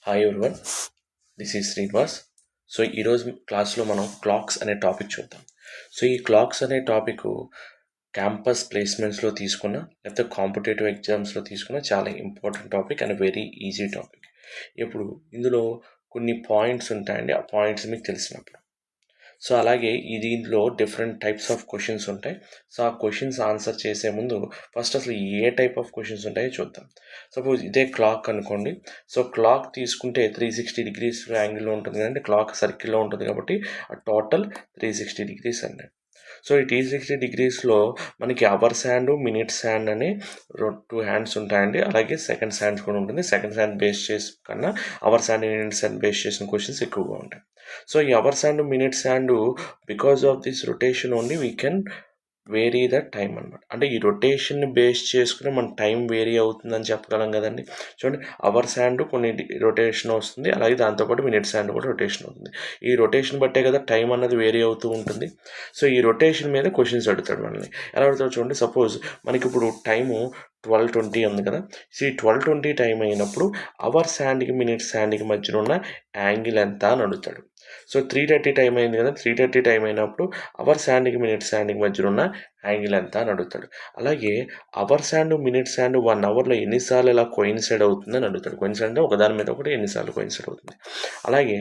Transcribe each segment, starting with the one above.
Hi everyone, this is Srinivas. So ఈరోజు క్లాస్లో మనం క్లాక్స్ అనే టాపిక్ చూద్దాం. సో ఈ క్లాక్స్ అనే టాపిక్ క్యాంపస్ ప్లేస్మెంట్స్లో తీసుకున్న లేకపోతే కాంపిటేటివ్ ఎగ్జామ్స్లో తీసుకున్న చాలా important topic and very easy topic. ఇప్పుడు ఇందులో కొన్ని పాయింట్స్ ఉంటాయండి, ఆ పాయింట్స్ మీకు తెలిసినప్పుడు. సో అలాగే దీంట్లో డిఫరెంట్ టైప్స్ ఆఫ్ క్వశ్చన్స్ ఉంటాయి. సో ఆ క్వశ్చన్స్ ఆన్సర్ చేసే ముందు ఫస్ట్ అసలు ఏ టైప్ ఆఫ్ క్వశ్చన్స్ ఉంటాయో చూద్దాం. సపోజ్ ఇదే క్లాక్ అనుకోండి. సో క్లాక్ తీసుకుంటే 360 డిగ్రీస్ యాంగిల్లో ఉంటుంది, అంటే క్లాక్ సర్కిల్లో ఉంటుంది కాబట్టి ఆ టోటల్ 360 డిగ్రీస్ అండి. సో ఈ 360 డిగ్రీస్లో మనకి అవర్స్ హ్యాండ్, మినిట్స్ హ్యాండ్ అని 2 హ్యాండ్స్ ఉంటాయండి. అలాగే సెకండ్స్ హ్యాండ్స్ కూడా ఉంటుంది. సెకండ్స్ హ్యాండ్ బేస్ చేసి కన్నా hours hand, minutes hand base చేసిన క్వశ్చన్స్ ఎక్కువగా ఉంటాయి. సో ఈ hours hand, minutes hand because of this rotation only we can vary the time అనమాట. అంటే ఈ రొటేషన్ని బేస్ చేసుకుని మన టైం వేరీ అవుతుందని చెప్పగలం కదండి. చూడండి, అవర్స్ హ్యాండ్ కొన్ని రొటేషన్ వస్తుంది, అలాగే దాంతోపాటు మినిట్స్ హ్యాండ్ కూడా రొటేషన్ అవుతుంది. ఈ రొటేషన్ బట్టే కదా టైం అన్నది వేరీ అవుతూ ఉంటుంది. సో ఈ రొటేషన్ మీద క్వశ్చన్స్ అడుగుతాడు మనల్ని. ఎలా అడుగుతాడు చూడండి. సపోజ్ మనకి ఇప్పుడు టైము 12:20 ఉంది కదా. సో ఈ 12:20 టైం అయినప్పుడు అవర్స్ హ్యాండ్కి, మినిట్స్ హ్యాండ్కి మధ్యలో ఉన్న యాంగిల్ ఎంత అని అడుగుతాడు. సో 3:30 టైం అయింది కదా. 3:30 టైం అయినప్పుడు అవర్స్ హ్యాండ్కి, మినిట్స్ హ్యాండ్కి మధ్యలో ఉన్న యాంగిల్ ఎంత అని అడుగుతాడు. అలాగే అవర్స్ హ్యాండ్, మినిట్స్ హ్యాండ్ 1 అవర్లో ఎన్నిసార్లు ఇలా కోయిన్సైడ్ అవుతుందని అడుగుతాడు. కోయిన్సైడ్ అంటే ఒకదాని మీద ఒకటి ఎన్నిసార్లు కోయిన్సైడ్ అవుతుంది. అలాగే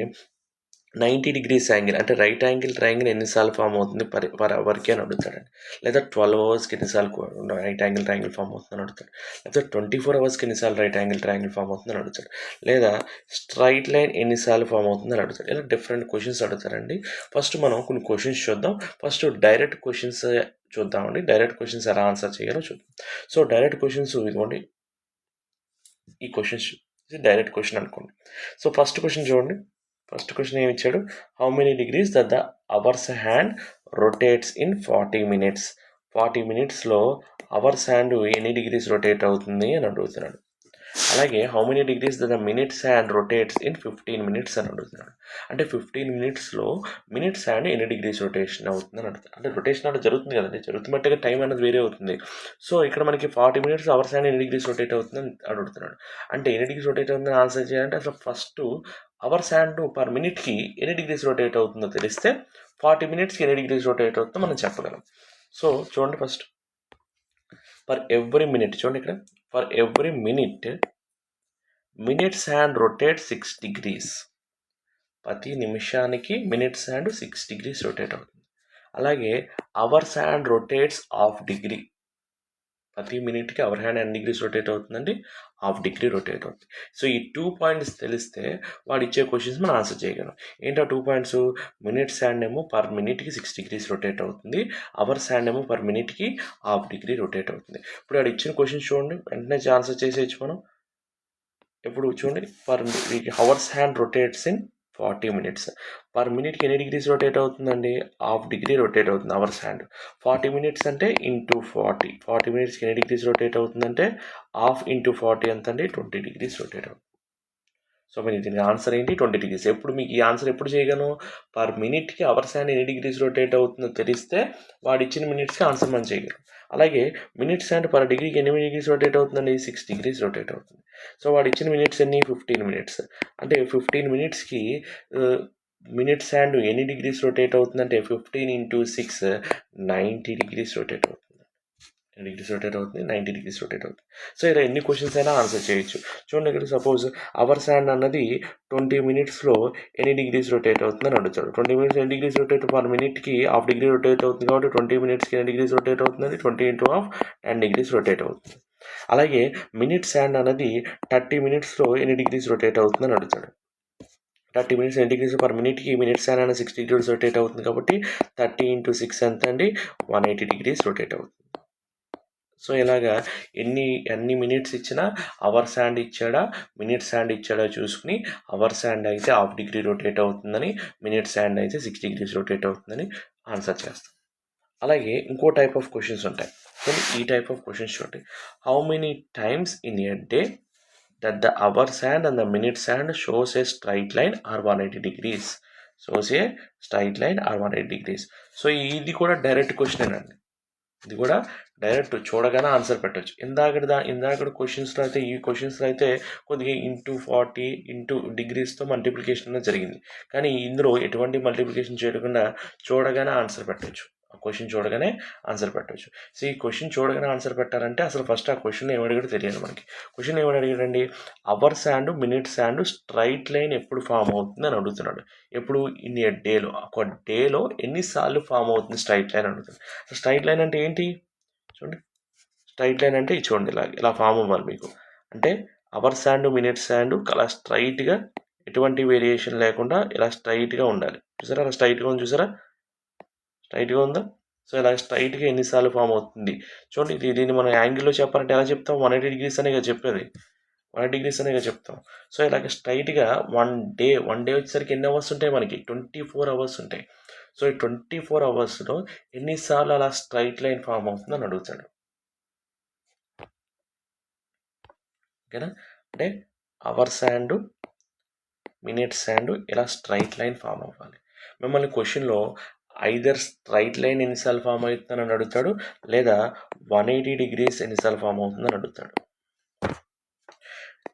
90 డిగ్రీస్ యాంగిల్ అంటే రైట్ యాంగిల్ ట్రయాంగిల్ ఎన్నిసార్లు ఫామ్ అవుతుంది పర్ అవర్కి అని అడుగుతాడండి. లేదా 12 అవర్స్కి ఎన్నిసార్లు రైట్ యాంగిల్ ట్రయాంగిల్ ఫామ్ అవుతుందని అడుగుతాడు. లేదా 24 అవర్స్కి ఎన్నిసార్లు రైట్ యాంగిల్ ట్రయాంగిల్ ఫామ్ అవుతుందని అడుగుతాడు. లేదా స్ట్రైట్ లైన్ ఎన్నిసార్లు ఫామ్ అవుతుందని అడుగుతాడు. ఇలా డిఫరెంట్ క్వశ్చన్స్ అడుగుతారండి. ఫస్ట్ మనం కొన్ని క్వశ్చన్స్ చూద్దాం. ఫస్ట్ డైరెక్ట్ క్వశ్చన్స్ చూద్దామండి. డైరెక్ట్ క్వశ్చన్స్ ఎలా ఆన్సర్ చేయాలో చూద్దాం. సో డైరెక్ట్ క్వశ్చన్స్ ఇదిగోండి, ఈ క్వశ్చన్స్ ఇది డైరెక్ట్ క్వశ్చన్ అనుకోండి. సో ఫస్ట్ క్వశ్చన్ చూడండి. ఫస్ట్ క్వశ్చన్ ఏమి ఇచ్చాడు? How many degrees that the hours hand rotates in 40 minutes. 40 మినిట్స్లో అవర్స్ హ్యాండ్ ఎన్ని డిగ్రీస్ రొటేట్ అవుతుంది అని అడుగుతున్నాడు. అలాగే how many degrees the minutes hand rotates in 15 minutes అని అడుగుతున్నాడు. అంటే 15 మినిట్స్లో మినిట్స్ హ్యాండ్ ఎన్ని డిగ్రీస్ రొటేషన్ అవుతుందని అడుగుతాడు. అంటే రొటేషన్ అంటే జరుగుతుంది కదండి, జరుగుతున్నట్టుగా టైం అనేది వేరే అవుతుంది. సో ఇక్కడ మనకి 40 మినిట్స్ అవర్స్ హ్యాండ్ ఎన్ని డిగ్రీస్ రొటేట్ అవుతుందని అడుగుతున్నాడు. అంటే ఎన్ని డిగ్రీస్ రొటేట్ అవుతుందని ఆన్సర్ చేయాలంటే అసలు ఫస్ట్ అవర్స్ హ్యాండ్ పర్ మినిట్కి ఎన్ని డిగ్రీస్ రొటేట్ అవుతుందో తెలిస్తే 40 మినిట్స్కి ఎన్ని డిగ్రీస్ రొటేట్ అవుతుందో మనం చెప్పగలం. సో చూడండి, ఫస్ట్ ఫర్ ఎవ్రీ మినిట్ చూడండి, ఇక్కడ for every minute minutes hand rotate 6 degrees. ప్రతి నిమిషానికి మినిట్స్ హ్యాండ్ 6 డిగ్రీస్ రొటేట్ అవుతుంది. అలాగే hours hand rotates half degree. ప్రతి మినిట్కి అవర్ హ్యాండ్ ఎన్ని డిగ్రీస్ రొటేట్ అవుతుందండి? హాఫ్ డిగ్రీ రొటేట్ అవుతుంది. సో ఈ 2 పాయింట్స్ తెలిస్తే వాడు ఇచ్చే క్వశ్చన్స్ మనం ఆన్సర్ చేయగలం. ఏంటో 2 పాయింట్స్? మినిట్స్ హ్యాండ్ ఏమో పర్ మినిట్కి 6 డిగ్రీస్ రొటేట్ అవుతుంది, అవర్స్ హ్యాండ్ ఏమో పర్ మినిట్కి హాఫ్ డిగ్రీ రొటేట్ అవుతుంది. ఇప్పుడు వాడు ఇచ్చిన క్వశ్చన్ చూడండి, వెంటనే ఆన్సర్ చేసేయచ్చు మనం. ఇప్పుడు చూడండి, per hours hand rotates in 40 minutes. Per మినిట్కి ఎన్ని డిగ్రీస్ రొటేట్ అవుతుందండి? హాఫ్ డిగ్రీ రొటేట్ అవుతుంది అవర్స్ హ్యాండ్. 40 మినిట్స్ అంటే ఇంటూ 40. 40 మినిట్స్కి ఎన్ని డిగ్రీస్ రొటేట్ అవుతుందంటే హాఫ్ ఇంటూ 40 ఎంత అండి? 20 డిగ్రీస్ రొటేట్ అవుతుంది. సో మీరు దీనికి ఆన్సర్ ఏంటి? 20 డిగ్రీస్. ఎప్పుడు మీకు ఈ ఆన్సర్ ఎప్పుడు చేయగలను? పర్ మినిట్కి అవర్స్ హ్యాండ్ ఎన్ని డిగ్రీస్ రొటేట్ అవుతుందో తెలిస్తే వాడు ఇచ్చిన మినిట్స్కి ఆన్సర్ మనం చేయగలం. అలాగే మినిట్స్ హ్యాండ్ పర్ డిగ్రీకి ఎన్ని డిగ్రీస్ రొటేట్ అవుతుందండి? 6 డిగ్రీస్ రొటేట్ అవుతుంది. సో వాడు ఇచ్చిన మినిట్స్ ఎన్ని? 15 మినిట్స్. అంటే 15 మినిట్స్కి మినిట్స్ హ్యాండ్ ఎన్ని డిగ్రీస్ రొటేట్ అవుతుందంటే 15 ఇంటూ 6 90 డిగ్రీస్ రొటేట్ అవుతుంది. 90 డిగ్రీస్ రొటేట్ అవుతుంది. సో ఇలా ఎన్ని క్వశ్చన్స్ అయినా ఆన్సర్ చేయొచ్చు. చూడండి, ఇక్కడ సపోజ్ అవర్స్ హ్యాండ్ అన్నది 20 మినిట్స్లో ఎన్ని డిగ్రీస్ రొటేట్ అవుతుందని అడుగుతాడు. 20 మినిట్స్ ఎన్ని డిగ్రీస్ రొటేట్ పర్ మినిట్కి హాఫ్ డిగ్రీ రొటేట్ అవుతుంది కాబట్టి 20 మినిట్స్కి ఎన్ని డిగ్రీస్ రొటేట్ అవుతుందండి? 20 ఇంటూ హాఫ్ 10 డిగ్రీస్ రొటేట్ అవుతుంది. అలాగే మినిట్స్ హ్యాండ్ అనేది 30 మినిట్స్లో ఎన్ని డిగ్రీస్ రొటేట్ అవుతుందని అడుగుతాడు. 30 మినిట్స్ ఎన్ని డిగ్రీస్ పర్ మినిట్కి మినిట్స్ హ్యాండ్ అనేది 6 డిగ్రీస్ రొటేట్ అవుతుంది కాబట్టి 30 ఇంటూ 6 ఎంత అండి? 180 డిగ్రీస్ రొటేట్ అవుతుంది. సో ఇలాగా ఎన్ని మినిట్స్ ఇచ్చినా అవర్స్ హ్యాండ్ ఇచ్చాడా, మినిట్స్ హ్యాండ్ ఇచ్చాడా చూసుకుని అవర్స్ హ్యాండ్ అయితే హాఫ్ డిగ్రీ రొటేట్ అవుతుందని, మినిట్స్ హ్యాండ్ అయితే 6 డిగ్రీస్ రొటేట్ అవుతుందని ఆన్సర్ చేస్తాం. అలాగే ఇంకో టైప్ ఆఫ్ క్వశ్చన్స్ ఉంటాయి. కానీ ఈ టైప్ ఆఫ్ క్వశ్చన్స్ చూడండి. How many times in a day that the hours hand and the minutes hand shows a straight line or 180 degrees. Shows a straight line or 180 degrees. So ఇది కూడా direct question అండి. ఇది కూడా direct చూడగానే answer పెట్టవచ్చు. ఇందాకడ క్వశ్చన్స్లో అయితే ఈ క్వశ్చన్స్లో అయితే కొద్దిగా ఇంటూ 40 ఇంటూ డిగ్రీస్తో మల్టిప్లికేషన్ అనేది జరిగింది. కానీ ఇందులో ఎటువంటి మల్టిప్లికేషన్ చేయకుండా చూడగానే ఆన్సర్ పెట్టవచ్చు. ఆ క్వశ్చన్ చూడగానే ఆన్సర్ పెట్టవచ్చు. సో ఈ క్వశ్చన్ చూడగానే ఆన్సర్ పెట్టాలంటే అసలు ఫస్ట్ ఆ క్వశ్చన్ ఏమడిగాడో తెలియాలి మనకి. క్వశ్చన్ ఏమని అడిగాడండి, hours and minutes and straight line ఎప్పుడు ఫామ్ అవుతుంది అని అడుగుతున్నాడు. ఎప్పుడు ఇన్ ఏ డేలో, ఒక డేలో ఎన్నిసార్లు ఫామ్ అవుతుంది స్ట్రైట్ లైన్ అడుగుతుంది. స్ట్రైట్ లైన్ అంటే ఏంటి చూడండి, స్ట్రైట్ లైన్ అంటే చూడండి ఇలా ఫామ్ అవ్వాలి మీకు. అంటే అవర్స్ అండ్ మినిట్స్ అండ్ అలా స్ట్రైట్గా ఎటువంటి వేరియేషన్ లేకుండా ఇలా స్ట్రైట్గా ఉండాలి. చూసారా అలా స్ట్రైట్గా ఉంది, చూసారా స్ట్రైట్గా ఉందా. సో ఇలా స్ట్రైట్గా ఎన్నిసార్లు ఫామ్ అవుతుంది చూడండి. దీన్ని మనం యాంగిల్లో చెప్పాలంటే ఎలా చెప్తాం, 180 degrees అనే చెప్పేది, 180 degrees అనే చెప్తాం. సో ఇలాగ స్ట్రైట్గా వన్ డే వచ్చేసరికి ఎన్ని అవర్స్ ఉంటాయి మనకి, 24 hours ఉంటాయి. సో ఈ 24 hours ఎన్నిసార్లు అలా స్ట్రైట్ లైన్ ఫామ్ అవుతుందని అడుగుతాడు. ఓకేనా, అంటే అవర్స్ అండ్ మినిట్స్ అండ్ ఇలా స్ట్రైట్ లైన్ ఫామ్ అవ్వాలి. మిమ్మల్ని క్వశ్చన్లో ఐదర్ స్ట్రైట్ లైన్ ఎన్నిసార్లు ఫామ్ అవుతుందని అడుగుతాడు, లేదా 180 degrees ఎన్నిసార్లు ఫామ్ అవుతుందని అడుగుతాడు,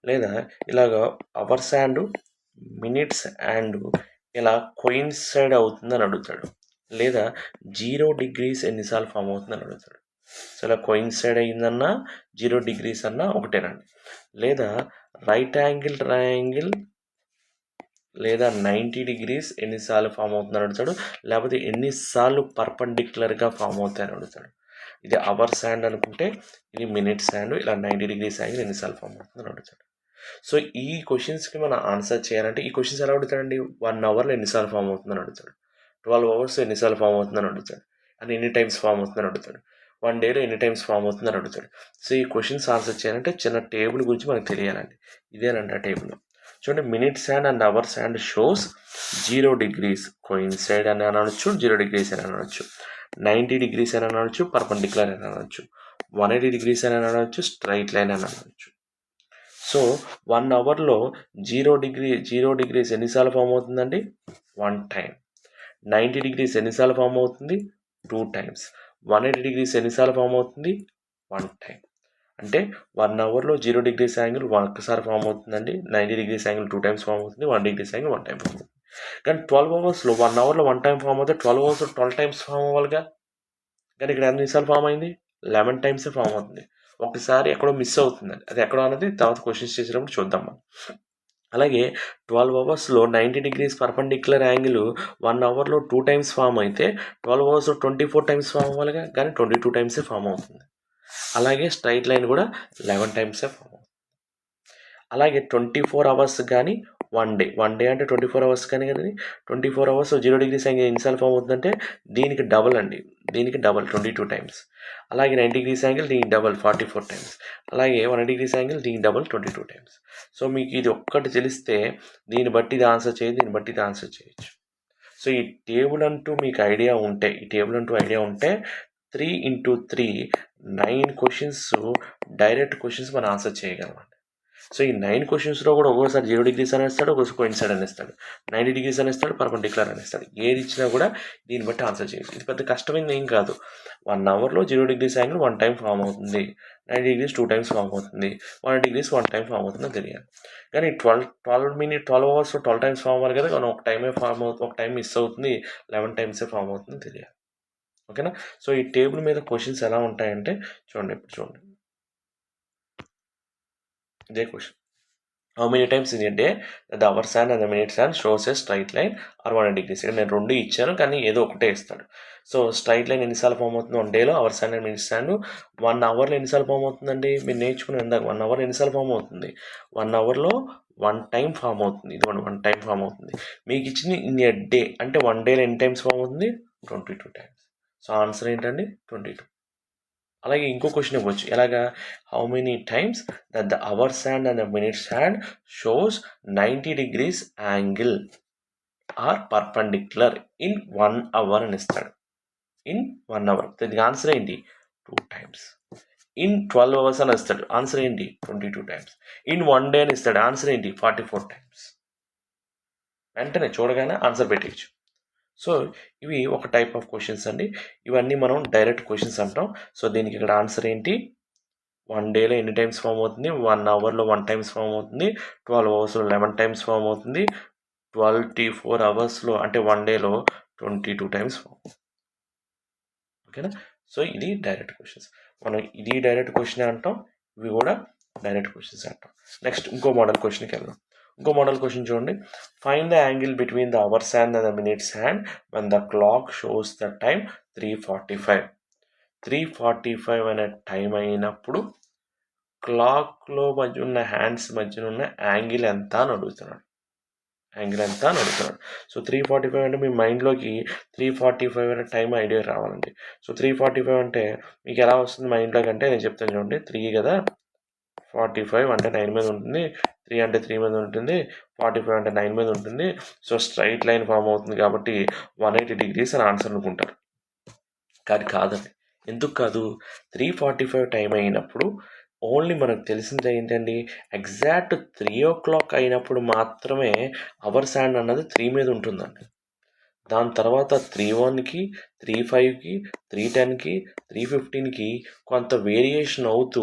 లేదా ఇలాగ అవర్స్ అండ్ మినిట్స్ అండ్ ఇలా కోయిన్సైడ్ అవుతుందని అడుగుతాడు, లేదా 0 degrees ఎన్నిసార్లు ఫామ్ అవుతుందని అడుగుతాడు. సో ఇలా కోయిన్సైడ్ అయిందన్నా 0 degrees అన్నా ఒకటేనండి. లేదా రైట్ యాంగిల్ ట్రయాంగిల్ లేదా 90 degrees ఎన్నిసార్లు ఫామ్ అవుతుందని అడుగుతాడు, లేకపోతే ఎన్నిసార్లు పర్పెండిక్యులర్గా ఫామ్ అవుతాయని అడుగుతాడు. ఇది అవర్స్ హ్యాండ్ అనుకుంటే, ఇది మినిట్స్ హ్యాండ్, ఇలా 90 degrees యాంగిల్ ఎన్నిసార్లు ఫామ్ అవుతుందని అడుగుతాడు. సో ఈ క్వశ్చన్స్కి మనం ఆన్సర్ చేయాలంటే, ఈ క్వశ్చన్స్ ఎలా అడుగుతాడండి, 1 hourలో ఎన్నిసార్లు ఫామ్ అవుతుందని అడుగుతాడు, 12 hours ఎన్నిసార్లు ఫామ్ అవుతుందని అడుగుతాడు, అని ఎన్ని టైమ్స్ ఫామ్ అవుతుందని అడుగుతాడు, 1 dayలో ఎన్ని టైమ్స్ ఫామ్ అవుతుందని అడుగుతాడు. సో ఈ క్వశ్చన్స్ ఆన్సర్ చేయాలంటే చిన్న టేబుల్ గురించి మనకు తెలియాలండి. ఇదేనండి ఆ టేబుల్. చూడండి, minutes hand and hours hand shows 0 degrees coincide అని అనొచ్చు, 0 degrees అని అనొచ్చు, 90 degrees అని అనొచ్చు, పర్పెండిక్యులర్ అని అనొచ్చు, 180 degrees అని అనొచ్చు, స్ట్రైట్ లైన్ అని అనొచ్చు. సో 1 hourలో 0 degrees ఎన్నిసార్లు ఫామ్ అవుతుందండి, 1 time. 90 degrees ఎన్నిసార్లు ఫామ్ అవుతుంది, 2 times. 180 degrees ఎన్నిసార్లు ఫామ్ అవుతుంది, 1 time. అంటే 1 hourలో 0 degrees యాంగిల్ ఒక్కసారి ఫామ్ అవుతుందండి, 90 degrees యాంగిల్ 2 times ఫామ్ అవుతుంది, 1 degrees యాంగిల్ 1 time ఫామ్ అవుతుంది. కానీ 12 hours 1 hourలో 1 time ఫామ్ అవుతుంది, 12 hours 12 times ఫామ్ అవ్వాలిగా. కానీ ఇక్కడ ఎన్నిసార్లు ఫామ్ అయింది, 11 times ఫామ్ అవుతుంది. ఒకసారి ఎక్కడో మిస్ అవుతుందండి, అది ఎక్కడో అనేది తర్వాత క్వశ్చన్స్ చేసినప్పుడు చూద్దాం మనం. అలాగే 12 hours 90 degrees పర్పెండిక్యులర్ యాంగిల్ 1 hourలో 2 times ఫామ్ అయితే 12 hours 24 times ఫామ్ అవ్వాలిగా, కానీ 22 times ఫామ్ అవుతుంది. అలాగే స్ట్రైట్ లైన్ కూడా 11 times ఫామ్ అవుతుంది. అలాగే 24 hours కానీ 1 day అంటే 24 hours కానీ 24 hours 0 degrees యాంగిల్ ఎన్నిసార్లు ఫామ్ అవుతుందంటే దీనికి డబల్ అండి, దీనికి డబల్ 22 times. అలాగే 90 degrees యాంగిల్ దీనికి డబల్ 44 times. అలాగే 180 degrees యాంగిల్ దీనికి డబల్ 22 times. సో మీకు ఇది ఒక్కటి తెలిస్తే దీన్ని బట్టి ఇది ఆన్సర్ చేయొచ్చు, దీన్ని బట్టి ఇది ఆన్సర్ చేయొచ్చు. సో ఈ టేబుల్ అంటూ మీకు ఐడియా ఉంటే, 3 into 3 9 questions డైరెక్ట్ క్వశ్చన్స్ మనం ఆన్సర్ చేయగలం. సో ఈ 9 క్వశ్చన్స్లో కూడా ఒక్కోసారి 0 degrees అనేస్తాడు, ఒక్కోసారి కోయిన్సైడ్ అనేస్తాడు, 90 degrees అనేస్తాడు, పర్పెండిక్యులర్ అనేస్తాడు. ఏది ఇచ్చినా కూడా దీన్ని బట్టి ఆన్సర్ చేయొచ్చు. ఇది పెద్ద కష్టమైనది ఏం కాదు. 1 hourలో 0 degrees యాంగిల్ 1 time ఫామ్ అవుతుంది, 90 degrees 2 times ఫామ్ అవుతుంది, 180 degrees 1 time ఫామ్ అవుతుందని తెలియాలి. కానీ 12 hours 12 times ఫామ్ అవ్వాలి కదా, కానీ ఒక టైమే ఫామ్ అవుతుంది, ఒక టైం మిస్ అవుతుంది, 11 times ఫామ్ అవుతుందని తెలియాలి. ఓకేనా. సో ఈ టేబుల్ మీద క్వశ్చన్స్ ఎలా ఉంటాయంటే చూడండి, ఇప్పుడు చూడండి, ఇదే question. How many times in a day the hours hand and the minutes hand shows a straight line or 180 degrees? ఇక్కడ నేను రెండు ఇచ్చాను, కానీ ఏదో ఒకటే ఇస్తాడు. సో స్ట్రైట్ లైన్ ఎన్నిసార్లు ఫామ్ అవుతుంది 1 dayలో, అవర్స్ అండ్ మినిట్స్ అండ్ 1 hourలో ఎన్నిసార్లు ఫామ్ అవుతుందండి, మీరు నేర్చుకుని ఇందాక 1 hour ఎన్నిసార్లు ఫామ్ అవుతుంది, 1 hourలో 1 time ఫామ్ అవుతుంది, ఇది 1 time ఫామ్ అవుతుంది. మీకు ఇచ్చింది ఇన్ ఎ డే అంటే 1 dayలో ఎన్ని టైమ్స్ ఫామ్ అవుతుంది, 22 times. సో ఆన్సర్ ఏంటండి 22. అలాగే ఇంకో క్వశ్చన్ ఇవ్వచ్చు, ఎలాగా, how many times that the hours hand and the minutes hand shows 90 degrees angle or perpendicular in 1 hour అని ఇస్తాడు. ఇన్ 1 hour, దీనికి ఆన్సర్ ఏంటి 2 times. ఇన్ 12 hours అని ఇస్తాడు, ఆన్సర్ ఏంటి 22 times. ఇన్ 1 day అని ఇస్తాడు, ఆన్సర్ ఏంటి 44 times. వెంటనే చూడగానే ఆన్సర్ పెట్టేయచ్చు. సో ఇవి ఒక టైప్ ఆఫ్ క్వశ్చన్స్ అండి. ఇవన్నీ మనం డైరెక్ట్ క్వశ్చన్స్ అంటాం. సో దీనికి ఇక్కడ ఆన్సర్ ఏంటి, 1 డేలో ఎన్ని టైమ్స్ ఫామ్ అవుతుంది, 1 అవర్లో 1 టైమ్స్ ఫామ్ అవుతుంది, 12 అవర్స్లో 11 టైమ్స్ ఫామ్ అవుతుంది, 24 అవర్స్లో అంటే 1 డేలో 22 టైమ్స్ ఫామ్ అవుతుంది. ఓకేనా. సో ఇది డైరెక్ట్ క్వశ్చన్స్. మనం ఇది డైరెక్ట్ క్వశ్చన్ అంటాం, ఇవి కూడా డైరెక్ట్ క్వశ్చన్స్ అంటాం. నెక్స్ట్ ఇంకో మోడల్ క్వశ్చన్కి వెళ్దాం. ఇంకో మోడల్ క్వశ్చన్ చూడండి. Find the angle between the hours hand and the minutes hand when the clock shows the time 3:45. 3:45 అనే టైం అయినప్పుడు క్లాక్లో మధ్య ఉన్న హ్యాండ్స్ మధ్యన ఉన్న యాంగిల్ ఎంత అని అడుగుతున్నాడు. సో 3:45 అంటే మీ మైండ్లోకి 3:45 అనే టైం ఐడియా రావాలండి. సో 3:45 అంటే మీకు ఎలా వస్తుంది మైండ్లోకి అంటే నేను చెప్తాను చూడండి. 3 కదా, 45 అంటే 9 మీద ఉంటుంది, 3 అంటే 3 మీద ఉంటుంది, 45 అంటే 9 మీద ఉంటుంది. సో స్ట్రైట్ లైన్ ఫామ్ అవుతుంది కాబట్టి 180 degrees అని ఆన్సర్ అనుకుంటారు. కానీ కాదండి. ఎందుకు కాదు, 3:45 టైం అయినప్పుడు ఓన్లీ మనకు తెలిసింది ఏంటండి, ఎగ్జాక్ట్ 3 o'clock అయినప్పుడు మాత్రమే అవర్స్ హ్యాండ్ అన్నది 3 మీద ఉంటుందండి. దాని తర్వాత 3:01కి, 3:05కి, 3:10కి, 3:15కి కొంత వేరియేషన్ అవుతూ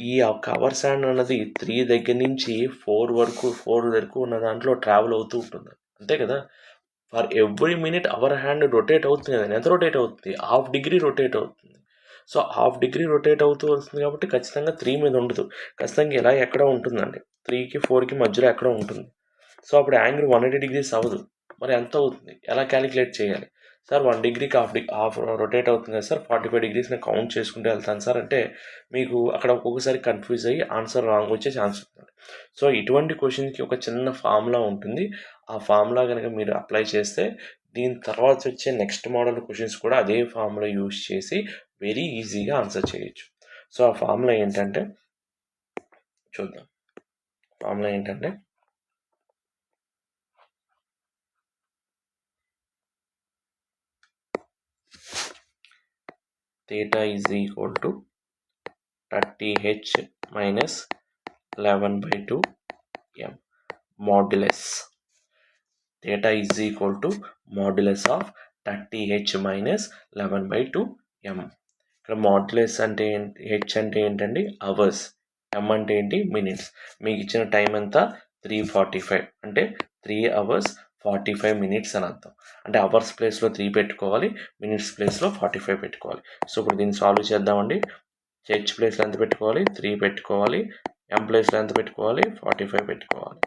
ఈ యొక్క అవర్స్ హ్యాండ్ అన్నది 3 దగ్గర నుంచి 4 వరకు ఉన్న దాంట్లో ట్రావెల్ అవుతూ ఉంటుంది. అంతే కదా. For every minute hour hand rotate అవుతుంది కదండి. ఎంత రొటేట్ అవుతుంది, 1/2 degree రొటేట్ అవుతుంది. సో 1/2 degree రొటేట్ అవుతూ వస్తుంది కాబట్టి ఖచ్చితంగా 3 మీద ఉండదు. ఖచ్చితంగా ఇలా ఎక్కడో ఉంటుందండి, 3కి 4కి మధ్యలో ఎక్కడో ఉంటుంది. సో అప్పుడు యాంగిల్ 180 degrees అవ్వదు. మరి ఎంత అవుతుంది, ఎలా క్యాలిక్యులేట్ చేయాలి సార్? 1 degree హాఫ్ రొటేట్ అవుతుంది కదా సార్, 45 degrees నేను కౌంట్ చేసుకుంటూ వెళ్తాను సార్ అంటే మీకు అక్కడ ఒక్కొక్కసారి కన్ఫ్యూజ్ అయ్యి ఆన్సర్ రాంగ్ వచ్చే ఛాన్స్ ఉంటుంది. సో ఇటువంటి క్వశ్చన్కి ఒక చిన్న ఫార్ములా ఉంటుంది. ఆ ఫార్ములా కనుక మీరు అప్లై చేస్తే దీని తర్వాత వచ్చే నెక్స్ట్ మోడల్ క్వశ్చన్స్ కూడా అదే ఫార్ములా యూజ్ చేసి వెరీ ఈజీగా ఆన్సర్ చేయొచ్చు. సో ఆ ఫార్ములా ఏంటంటే చూద్దాం. ఫార్ములా ఏంటంటే theta is equal to 30h minus 11/2 m modulus. Theta is equal to modulus of 30h minus 11/2 m. ఇక్కడ మాడ్యులస్ అంటే హెచ్ అంటే ఏంటండి, అవర్స్, ఎం అంటే ఏంటి, మినిట్స్. మీకు ఇచ్చిన టైం అంతా 3:45 అంటే 3 hours 45 minutes అని అర్థం. అంటే అవర్స్ ప్లేస్లో 3 పెట్టుకోవాలి, మినిట్స్ ప్లేస్లో 45 పెట్టుకోవాలి. సో ఇప్పుడు దీన్ని సాల్వ్ చేద్దామండి. హెచ్ ప్లేస్లో ఎంత పెట్టుకోవాలి, 3 పెట్టుకోవాలి. ఎం ప్లేస్లో ఎంత పెట్టుకోవాలి, 45 పెట్టుకోవాలి.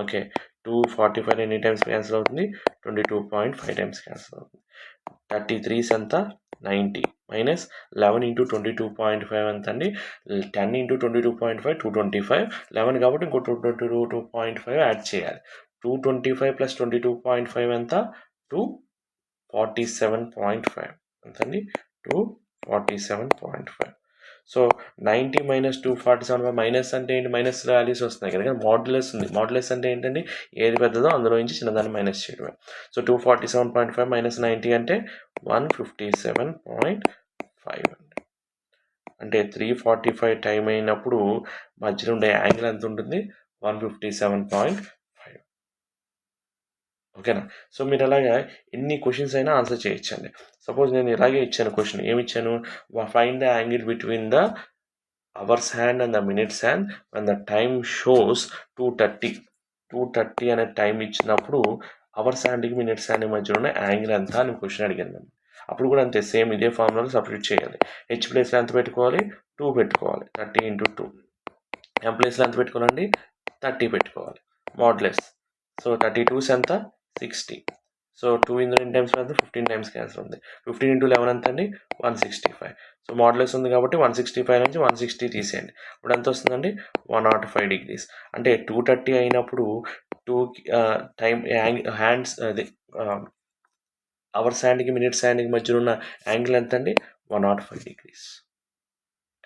ఓకే. 2:45 ఎన్ని టైమ్స్ క్యాన్సిల్ అవుతుంది, 22.5 టైమ్స్ క్యాన్సిల్ అవుతుంది. 33 ఎంత, 90 మైనస్ 11 into 22.5 ఎంత అండి, 10 into 22.5 225, 11 కాబట్టి ఇంకో 222.5 యాడ్ చేయాలి. 225 plus 22.5 ఎంత, 247.5 ఎంతండి, 247.5. సో 90 minus 247 మైనస్ అంటే ఏంటి, మైనస్ వాల్యూస్ వస్తున్నాయి కదా, మాడ్యులస్ ఉంది. మాడ్యులస్ అంటే ఏంటండి, ఏది పెద్దదో అందులో నుంచి చిన్నదాన్ని మైనస్ చేయడమే. సో 247.5 minus 90 అంటే 157.5 అండి. అంటే 3:45 టైం అయినప్పుడు మధ్యలో ఉండే యాంగిల్ ఎంత ఉంటుంది, 157.5. ఓకేనా. సో మీరు అలాగా ఎన్ని క్వశ్చన్స్ అయినా ఆన్సర్ చేయొచ్చండి. సపోజ్ నేను ఇలాగే ఇచ్చాను క్వశ్చన్, ఏమి ఇచ్చాను, find the angle between the hours hand and the minutes hand when the time shows 2:30 అనే టైం ఇచ్చినప్పుడు అవర్స్ హ్యాండ్కి మినిట్స్ హ్యాండ్ మధ్యలో ఉన్న యాంగిల్ ఎంత అని క్వశ్చన్ అడిగాను నేను. అప్పుడు కూడా అంతే, సేమ్ ఇదే ఫార్ములాలో సబ్స్టిట్యూట్ చేయాలి. హెచ్ ప్లేస్లో ఎంత పెట్టుకోవాలి, 2 పెట్టుకోవాలి, 30 into 2. ఎం ప్లేస్లో ఎంత పెట్టుకోవాలండి, 30 పెట్టుకోవాలి, మాడ్యులస్. సో 32s ఎంత, 60. సో 2 ఇందులో ఎన్ని టైమ్స్ వెళ్తుంది, 15 టైమ్స్ క్యాన్సిల్ ఉంది. 15 into 11 ఎంత అండి, 165. సో మాడ్యులస్ ఉంది కాబట్టి 165 నుంచి 160 తీసేయండి. ఇప్పుడు ఎంత వస్తుందండి, 105 degrees. అంటే 2:30 అయినప్పుడు 2 టైం హ్యాండ్స్ అది అవర్స్ హ్యాండ్కి మినిట్స్ హ్యాండ్కి మధ్యలో ఉన్న యాంగిల్ ఎంత అండి, 105 degrees.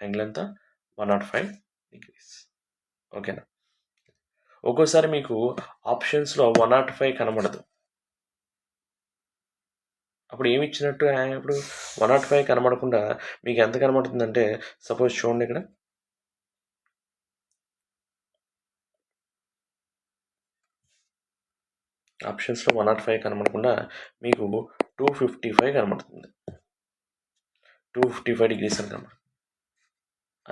యాంగిల్ ఎంత, 105 degrees. ఓకేనా. ఒక్కోసారి మీకు ఆప్షన్స్లో 105 కనబడదు. అప్పుడు ఏమి ఇచ్చినట్టు, ఇప్పుడు 105 కనబడకుండా మీకు ఎంత కనబడుతుందంటే, సపోజ్ చూడండి ఇక్కడ ఆప్షన్స్లో 105 కనబడకుండా మీకు 255 కనబడుతుంది. 255 డిగ్రీస్ అని కనబడుతుంది.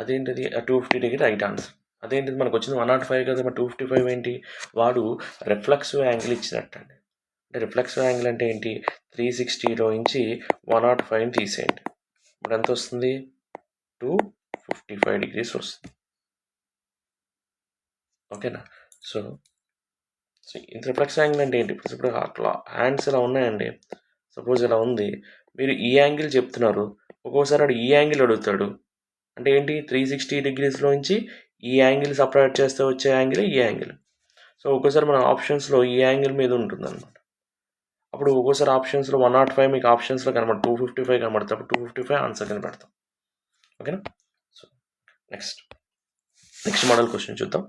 అదేంటిది 250 రైట్ ఆన్సర్. అదేంటిది మనకు వచ్చింది 105 కదా, మరి 255 ఏంటి? వాడు రిఫ్లెక్సివ్ యాంగిల్ ఇచ్చినట్టండి. అంటే రిఫ్లెక్సివ్ యాంగిల్ అంటే ఏంటి? 360లో నుంచి 105ని తీసేయండి. ఇప్పుడు ఎంత వస్తుంది? 255 డిగ్రీస్ వస్తుంది. ఓకేనా? సో రిఫ్లెక్స్ యాంగిల్ అంటే ఏంటి? ఇప్పుడు అట్లా హ్యాండ్స్ ఇలా ఉన్నాయండి, సపోజ్ ఇలా ఉంది, మీరు ఈ యాంగిల్ చెప్తున్నారు, ఒక్కోసారి వాడు ఈ యాంగిల్ అడుగుతాడు. అంటే ఏంటి? 360 డిగ్రీస్లో నుంచి ఈ యాంగిల్ సపరేట్ చేస్తే వచ్చే యాంగిల్ ఈ యాంగిల్. సో ఒక్కోసారి మన ఆప్షన్స్లో ఈ యాంగిల్ మీద ఉంటుంది అనమాట. అప్పుడు ఒక్కోసారి ఆప్షన్స్లో 105 మీకు ఆప్షన్స్లో కనబడు, 255 కనబడుతుంది. అప్పుడు 255 ఆన్సర్ కింద పెడతాం. ఓకేనా? సో నెక్స్ట్ మోడల్ క్వశ్చన్ చూద్దాం.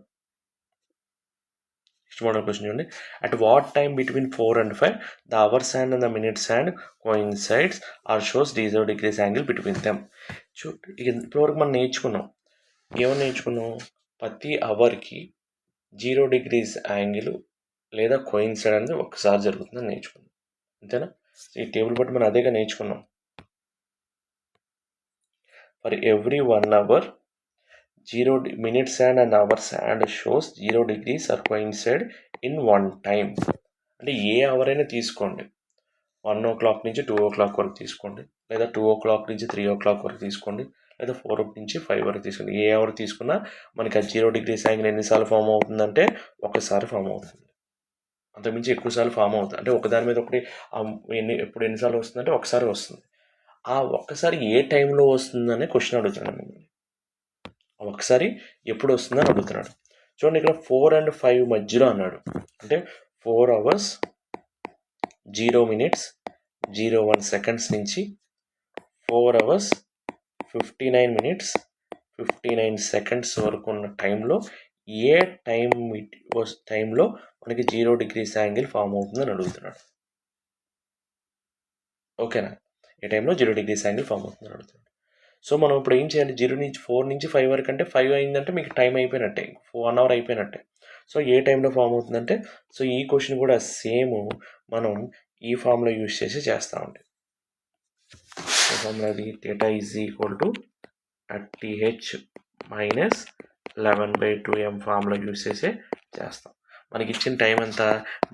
మోడల్ క్వశ్చన్ చూడండి. At what time between 4 and 5 the hours hand and the minutes hand coincides or shows 0 degrees angle between them. ఇప్పటివరకు మనం నేర్చుకున్నాం, ఏమని నేర్చుకున్నాం? ప్రతి అవర్కి 0 degrees యాంగిల్ లేదా కోయిన్సైడ్ అనేది ఒక్కసారి జరుగుతుందని నేర్చుకున్నాం, అంతేనా? ఈ టేబుల్ బట్టి మనం అదేగా నేర్చుకున్నాం. For every 1 hour 0 minutes hand and hours hand shows 0 degrees are coincide in one time. అంటే ఏ అవర్ అయినా తీసుకోండి, 1 o'clock నుంచి 2 o'clock వరకు తీసుకోండి, లేదా 2 o'clock నుంచి 3 o'clock వరకు తీసుకోండి, లేదా 4 నుంచి 5 వరకు తీసుకోండి. ఏ అవర్ తీసుకున్నా మనకి ఆ 0 degrees యాంగిల్ ఎన్నిసార్లు ఫామ్ అవుతుందంటే ఒకసారి ఫామ్ అవుతుంది. అంతకుమించి ఎక్కువసార్లు ఫామ్ అవుతుంది. అంటే ఒకదాని మీద ఒకటి ఎన్నిసార్లు వస్తుందంటే ఒకసారి వస్తుంది. ఆ ఒక్కసారి ఏ టైంలో వస్తుందనే క్వశ్చన్ అడుగుతున్నాను మిమ్మల్ని. ఒకసారి ఎప్పుడు వస్తుందని అడుగుతున్నాడు. చూడండి, ఇక్కడ 4 and 5 మధ్యలో అన్నాడు. అంటే 4 hours 0 minutes 01 seconds నుంచి 4 hours 59 minutes 59 seconds వరకు ఉన్న టైంలో ఏ టైంలో మనకి 0 degrees యాంగిల్ ఫామ్ అవుతుందని అడుగుతున్నాడు. ఓకేనా? ఏ టైంలో 0 degrees యాంగిల్ ఫామ్ అవుతుందని అడుగుతున్నాడు. సో మనం ఇప్పుడు ఏం చేయాలి? 0 నుంచి 4 నుంచి 5 వరకు అంటే 5 అయిందంటే మీకు టైం అయిపోయినట్టే, 1 hour అయిపోయినట్టే. సో ఏ టైంలో ఫామ్ అవుతుందంటే, సో ఈ క్వశ్చన్ కూడా సేమ్ మనం ఈ ఫార్ములా యూజ్ చేసి చేస్తామండి. ఫార్ములా అది θ is equal to 30h minus 11/2m formula use చేసి చేస్తాం. మనకి ఇచ్చిన టైం అంతా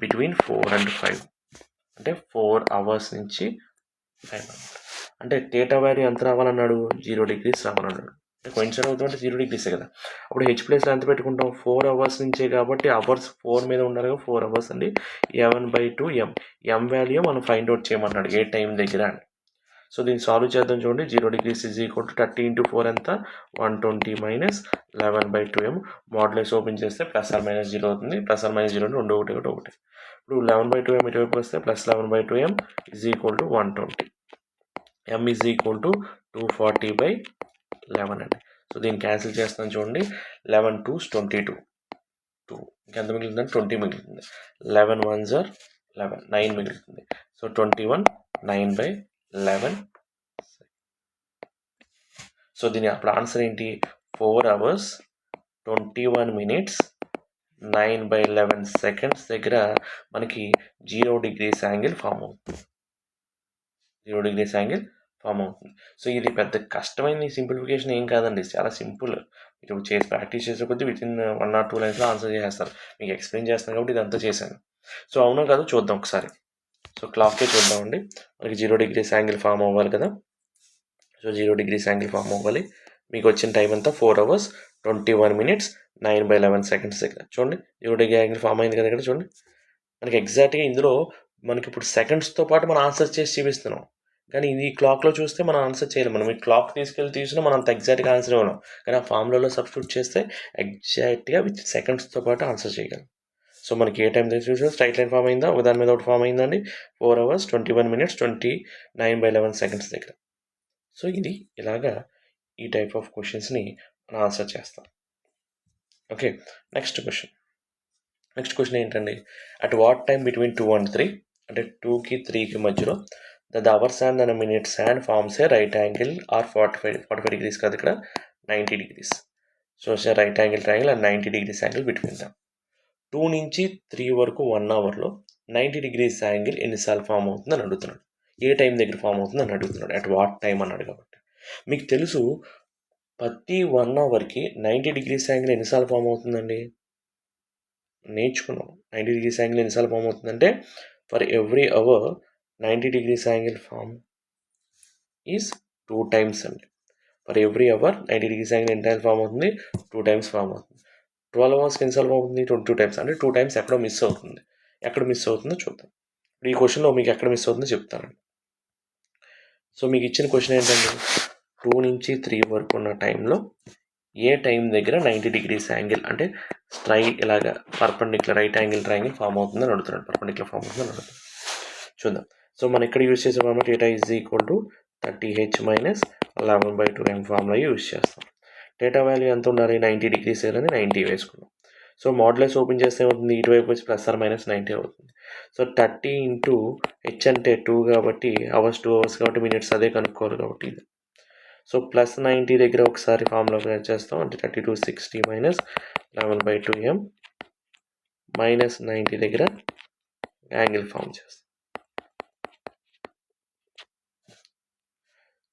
బిట్వీన్ 4 and 5, అంటే 4 hours నుంచి 5 అన్నమాట. అంటే θ వాల్యూ ఎంత రావాలన్నాడు? 0 degrees రావాలన్నాడు. అంటే కోయిన్సైడ్ అవుతుందంటే 0 degrees కదా. అప్పుడు హెచ్ ప్లేస్లో ఎంత పెట్టుకుంటాం? 4 hours నుంచే కాబట్టి అవర్స్ 4 మీద ఉండాలి కదా, 4 hours అండి. 11/2m m వాల్యూ మనం ఫైండ్ అవుట్ చేయమన్నాడు ఏ టైం దగ్గర అని. సో దీన్ని సాల్వ్ చేద్దాం. చూడండి, 0 degrees is equal to 30 into 4 ఎంత? 120 మైనస్ 11/2m. మోడ్యులస్ ఓపెన్ చేస్తే +or-0 అవుతుంది. +or-0 అంటే 2 1 1 1. ఇప్పుడు 11/2m ఇటువైపు వస్తే +11/2m is equal to 120. m is equal to 240/11 అండి. సో దీన్ని క్యాన్సిల్ చేస్తాను. చూడండి, 11 2s 22, ఇంకెంత మిగులుతుందంటే 20 మిగులుతుంది. 11 1s are 11, 9 మిగులుతుంది. సో 21 9/11. సో దీని అప్పుడు ఆన్సర్ ఏంటి? 4 hours 21 minutes 9/11 seconds దగ్గర మనకి 0 degrees యాంగిల్ ఫామ్ అవుతుంది. 0 degrees యాంగిల్ ఫామ్ అవుతుంది. సో ఇది పెద్ద కష్టమైన సింప్లిఫికేషన్ ఏం కాదండి, చాలా సింపుల్. మీరు చేసి ప్రాక్టీస్ చేసే కొద్దీ వితిన్ 1 or 2 లైన్స్లో ఆన్సర్ చేసేస్తారు. మీకు ఎక్స్ప్లెయిన్ చేస్తాను కాబట్టి ఇదంతా చేశాను. సో అవునో కాదు చూద్దాం ఒకసారి. సో క్లాక్కే చూద్దామండి. మనకి 0 degrees యాంగిల్ ఫామ్ అవ్వాలి కదా. సో 0 degrees యాంగిల్ ఫామ్ అవ్వాలి. మీకు వచ్చిన టైం అంతా 4 hours 21 minutes 9/11 seconds దగ్గర. చూడండి, 0 degree యాంగిల్ ఫామ్ అయింది కదా ఇక్కడ. చూడండి, మనకి ఎగ్జాక్ట్గా ఇందులో మనకి ఇప్పుడు సెకండ్స్తో పాటు మనం ఆన్సర్ చేసి చూపిస్తున్నాం. కానీ ఇది క్లాక్లో చూస్తే మనం ఆన్సర్ చేయలేం. మనం ఈ క్లాక్ తీసుకెళ్ళి తీసినా మనం అంత ఎగ్జాక్ట్గా ఆన్సర్ ఇవ్వలేం. కానీ ఆ ఫార్ములాలో సబ్స్టిట్యూట్ చేస్తే ఎగ్జాక్ట్గా విత్ సెకండ్స్తో పాటు ఆన్సర్ చేయగలం. సో మనకి ఏ టైం దగ్గర చూసినా స్ట్రైట్ లైన్ ఫామ్ అయిందా? ఒకదాని మీద ఒకటి ఫామ్ అయిందండి. 4 hours 21 minutes 29/11 seconds దగ్గర. సో ఇది ఇలాగా ఈ టైప్ ఆఫ్ క్వశ్చన్స్ని మనం ఆన్సర్ చేస్తాం. ఓకే, నెక్స్ట్ క్వశ్చన్ ఏంటండి? At what time between 2 and 3, అంటే 2కి 3కి మధ్యలో the hours hand and minutes hand forms a right angle or 45 degrees కాదు, ఇక్కడ 90 degrees. So right angle triangle and 90 degrees angle between them. 2 నుంచి 3 వరకు 1 hourలో 90 డిగ్రీస్ యాంగిల్ ఎన్నిసార్లు ఫామ్ అవుతుందని అడుగుతున్నాడు. ఏ టైం దగ్గర ఫామ్ అవుతుందని అడుగుతున్నాడు. అట్ వాట్ టైం అన్నాడు కాబట్టి మీకు తెలుసు ప్రతి 1 అవర్కి 90 డిగ్రీస్ యాంగిల్ ఎన్నిసార్లు ఫామ్ అవుతుందండి నేర్చుకున్నాం. 90 డిగ్రీస్ యాంగిల్ ఎన్నిసార్లు ఫామ్ అవుతుందంటే for every hour 90 degrees angle form is 2 times అండి. For every hour 90 degrees angle ఎన్ని టైమ్స్ ఫామ్ అవుతుంది 2 టైమ్స్ ఫామ్ అవుతుంది. 12 అవర్స్కి ఎన్నిసార్లు ఫామ్ అవుతుంది 22 టైమ్స్ అంటే 2 టైమ్స్ ఎక్కడో మిస్ అవుతుంది. ఎక్కడ మిస్ అవుతుందో చూద్దాం. ఈ క్వశ్చన్లో మీకు ఎక్కడ మిస్ అవుతుందో చెప్తానండి. సో మీకు ఇచ్చిన క్వశ్చన్ ఏంటంటే 2 నుంచి 3 వరకు ఉన్న టైంలో ఏ టైం దగ్గర 90 డిగ్రీస్ యాంగిల్ అంటే ఇలాగ perpendicular right angle triangle form అవుతుందని అడుగుతున్నాడు. పర్పెండిక్యులర్ ఫామ్ అవుతుందని అడుగుతున్నాడు. చూద్దాం. సో మనం ఇక్కడ యూజ్ చేసే formula θ is equal to 30h minus 11/2m formula use చేస్తాం. డేటా వాల్యూ ఎంత ఉండాలి 90 డిగ్రీస్ అని 90 వేసుకున్నాం. సో మోడ్లెస్ ఓపెన్ చేస్తే ఏమవుతుంది ఇటువైపు వచ్చి +or-90 అవుతుంది. సో 30 ఇంటూ h అంటే 2 కాబట్టి అవర్స్ 2 అవర్స్ కాబట్టి మినిట్స్ అదే కనుక్కోవాలి కాబట్టి ఇది. సో +90 దగ్గర ఒకసారి ఫార్ములా అప్లై చేస్తాం అంటే 3260 మైనస్ 11/2m మైనస్ 90 దగ్గర యాంగిల్ ఫామ్ చేస్తాం.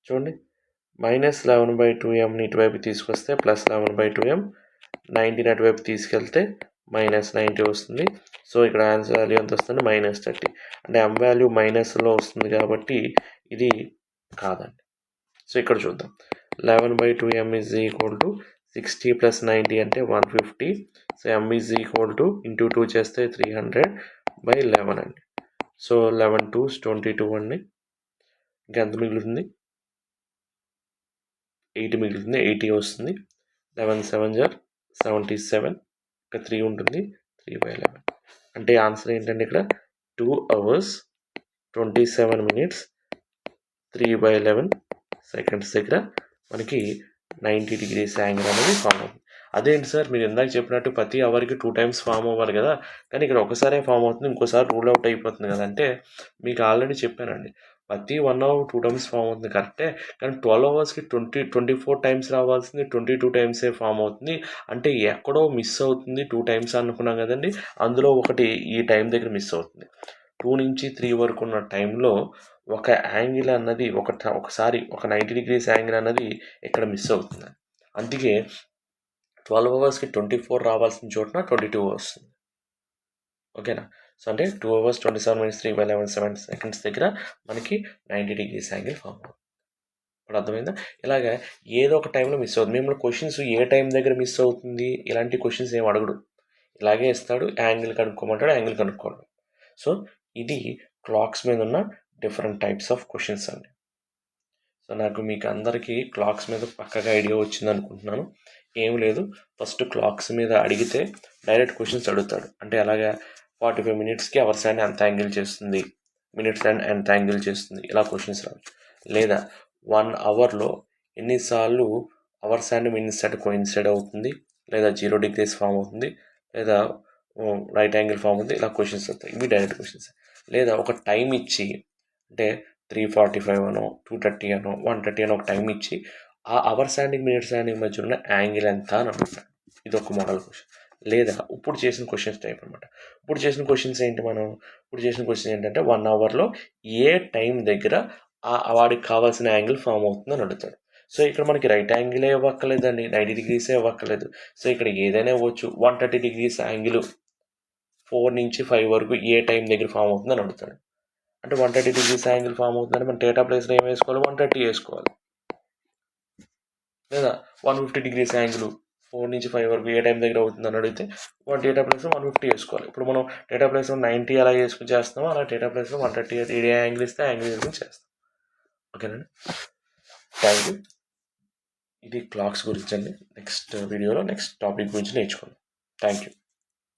చూడండి -11/2m ఇటువైపు తీసుకొస్తే +11/2m 90 అటువైపు తీసుకెళ్తే -90 వస్తుంది. సో ఇక్కడ ఆన్సర్ వాల్యూ ఎంత వస్తుంది -30 అంటే m వాల్యూ మైనస్లో వస్తుంది కాబట్టి ఇది కాదండి. సో ఇక్కడ చూద్దాం 11/2m ఈజ్ ఈక్వల్ టు 60 + 90 అంటే 150. So m is equal to into 2 చేస్తే 300/11 అండి. సో 11 2s 22 అండి. ఇంకెంత మిగులుతుంది 8 మిగులుతుంది 80 వస్తుంది. 11 7s are 77 ఇక్కడ 3 ఉంటుంది 3/11 అంటే ఆన్సర్ ఏంటంటే ఇక్కడ 2 hours 27 minutes 3/11 seconds దగ్గర మనకి 90 డిగ్రీస్ యాంగిల్ అనేది ఫామ్ అవుతుంది. అదేంటి సార్ మీరు ఇందాక చెప్పినట్టు ప్రతి అవర్కి 2 టైమ్స్ ఫామ్ అవ్వాలి కదా కానీ ఇక్కడ ఒకసారే ఫామ్ అవుతుంది ఇంకోసారి రూల్ అవుట్ అయిపోతుంది కదా అంటే మీకు ఆల్రెడీ చెప్పానండి ప్రతి 1 hour 2 టైమ్స్ ఫామ్ అవుతుంది కరెక్టే కానీ 12 అవర్స్కి 24 టైమ్స్ రావాల్సింది 22 టైమ్సే ఫామ్ అవుతుంది అంటే ఎక్కడో మిస్ అవుతుంది 2 టైమ్స్ అనుకున్నాం కదండి అందులో ఒకటి ఈ టైం దగ్గర మిస్ అవుతుంది. 2 నుంచి 3 వరకు ఉన్న టైంలో ఒక యాంగిల్ అన్నది ఒకసారి ఒక 90 డిగ్రీస్ యాంగిల్ అన్నది ఇక్కడ మిస్ అవుతుంది. అందుకే 12 అవర్స్కి 24 రావాల్సిన చోటున 22 వస్తుంది. ఓకేనా సో అంటే 2 hours 27 minutes 3/11 7 seconds దగ్గర మనకి 90 డిగ్రీస్ యాంగిల్ ఫామ్ అవుతుంది. ఇప్పుడు అర్థమైందా ఇలాగ ఏదో ఒక టైంలో మిస్ అవుతుంది. మిమ్మల్ని క్వశ్చన్స్ ఏ టైం దగ్గర మిస్ అవుతుంది ఇలాంటి క్వశ్చన్స్ ఏం అడగడు ఇలాగే ఇస్తాడు యాంగిల్ కనుక్కోమంటాడు యాంగిల్ కనుక్కోవడం. సో ఇది క్లాక్స్ మీద ఉన్న డిఫరెంట్ టైప్స్ ఆఫ్ క్వశ్చన్స్ అండి. సో నాకు మీకు అందరికీ క్లాక్స్ మీద పక్కగా ఐడియా వచ్చింది అనుకుంటున్నాను. ఏం లేదు ఫస్ట్ క్లాక్స్ మీద అడిగితే డైరెక్ట్ క్వశ్చన్స్ అడుగుతాడు అంటే అలాగా 45 minutesకి అవర్స్ హ్యాండ్ ఎంత యాంగిల్ చేస్తుంది మినిట్స్ హ్యాండ్ ఎంత యాంగిల్ చేస్తుంది ఇలా క్వశ్చన్స్ రావచ్చు. లేదా 1 అవర్లో ఎన్నిసార్లు hours hand minutes hand coincide అవుతుంది లేదా 0 degrees ఫామ్ అవుతుంది లేదా రైట్ యాంగిల్ ఫామ్ అవుతుంది ఇలా క్వశ్చన్స్ వస్తాయి. ఇవి డైరెక్ట్ క్వశ్చన్స్. లేదా ఒక టైం ఇచ్చి అంటే 3:45 అనో 2:30 అనో 1:30 అనో ఒక టైం ఇచ్చి ఆ అవర్స్ హ్యాండింగ్ మినిట్స్ హ్యాండింగ్ మధ్య ఉన్న యాంగిల్ ఎంత అని అడుగుతాడు. ఇది ఒక మోడల్ క్వశ్చన్. లేదా ఇప్పుడు చేసిన క్వశ్చన్స్ టైప్ అనమాట. ఇప్పుడు చేసిన క్వశ్చన్స్ ఏంటంటే 1 అవర్లో ఏ టైం దగ్గర వాడికి కావాల్సిన యాంగిల్ ఫామ్ అవుతుందని అడుగుతాడు. సో ఇక్కడ మనకి రైట్ యాంగిలే ఇవ్వక్కర్లేదండి 90 డిగ్రీసే ఇవ్వక్కర్లేదు. సో ఇక్కడ ఏదైనా ఇవ్వచ్చు 130 degrees యాంగిల్ 4 నుంచి 5 వరకు ఏ టైం దగ్గర ఫామ్ అవుతుందని అడుగుతాడు. అంటే 130 degrees యాంగిల్ ఫామ్ అవుతుందంటే మనం డేటా ప్లేస్లో ఏం వేసుకోవాలి 130 వేసుకోవాలి. లేదా 150 degrees యాంగిల్ 4 నుంచి 5 వరకు ఏ టైం దగ్గర అవుతుందని అడిగితే డేటా ప్లేస్లో 150 వేసుకోవాలి. ఇప్పుడు మనం డేటా ప్లేస్లో 90 అలా వేసుకుని చేస్తామో అలా డేటా ప్లేస్లో 130 ఏ యాంగిల్ ఇస్తే యాంగిల్ వేసుకుని చేస్తాం. ఓకేనండి థ్యాంక్ యూ. ఇది క్లాక్స్ గురించి అండి. నెక్స్ట్ వీడియోలో నెక్స్ట్ టాపిక్ గురించి నేర్చుకుందాం. Thank you.